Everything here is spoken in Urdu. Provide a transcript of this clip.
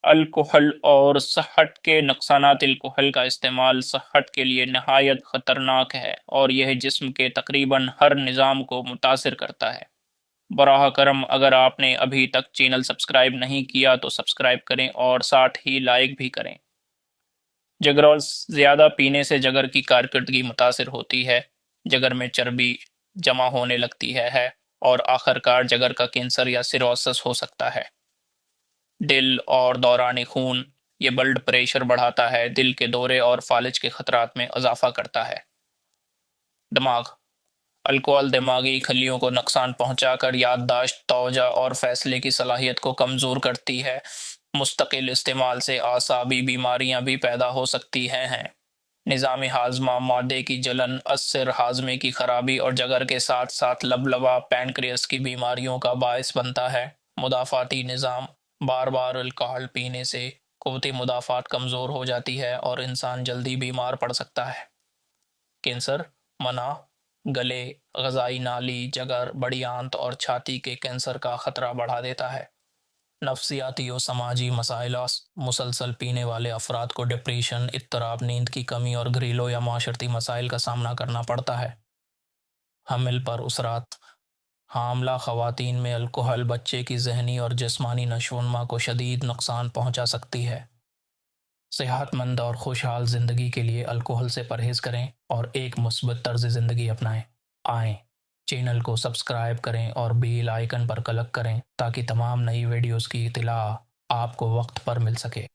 الکحل اور صحت کے نقصانات۔ الکحل کا استعمال صحت کے لیے نہایت خطرناک ہے اور یہ جسم کے تقریباً ہر نظام کو متاثر کرتا ہے۔ براہ کرم اگر آپ نے ابھی تک چینل سبسکرائب نہیں کیا تو سبسکرائب کریں اور ساتھ ہی لائک بھی کریں۔ جگرول زیادہ پینے سے جگر کی کارکردگی متاثر ہوتی ہے، جگر میں چربی جمع ہونے لگتی ہے اور آخر کار جگر کا کینسر یا سیروسس ہو سکتا ہے۔ دل اور دوران خون، یہ بلڈ پریشر بڑھاتا ہے، دل کے دورے اور فالج کے خطرات میں اضافہ کرتا ہے۔ دماغ، الکوحل دماغی خلیوں کو نقصان پہنچا کر یادداشت، توجہ اور فیصلے کی صلاحیت کو کمزور کرتی ہے۔ مستقل استعمال سے اعصابی بیماریاں بھی پیدا ہو سکتی ہیں۔ نظام ہاضمہ، معدے کی جلن، عسر، ہاضمے کی خرابی اور جگر کے ساتھ ساتھ لبلبہ، پینکریاس کی بیماریوں کا باعث بنتا ہے۔ مدافعتی نظام، بار بار الکحل پینے سے قوت مدافعت کمزور ہو جاتی ہے اور انسان جلدی بیمار پڑ سکتا ہے۔ کینسر، منع، گلے، غذائی نالی، جگر، بڑی آنت اور چھاتی کے کینسر کا خطرہ بڑھا دیتا ہے۔ نفسیاتی و سماجی مسائل، مسلسل پینے والے افراد کو ڈپریشن، اضطراب، نیند کی کمی اور گھریلو یا معاشرتی مسائل کا سامنا کرنا پڑتا ہے۔ حمل پر اثرات، حاملہ خواتین میں الکحل بچے کی ذہنی اور جسمانی نشو و نما کو شدید نقصان پہنچا سکتی ہے۔ صحت مند اور خوشحال زندگی کے لیے الکحل سے پرہیز کریں اور ایک مثبت طرز زندگی اپنائیں۔ آئیں، چینل کو سبسکرائب کریں اور بیل آئیکن پر کلک کریں تاکہ تمام نئی ویڈیوز کی اطلاع آپ کو وقت پر مل سکے۔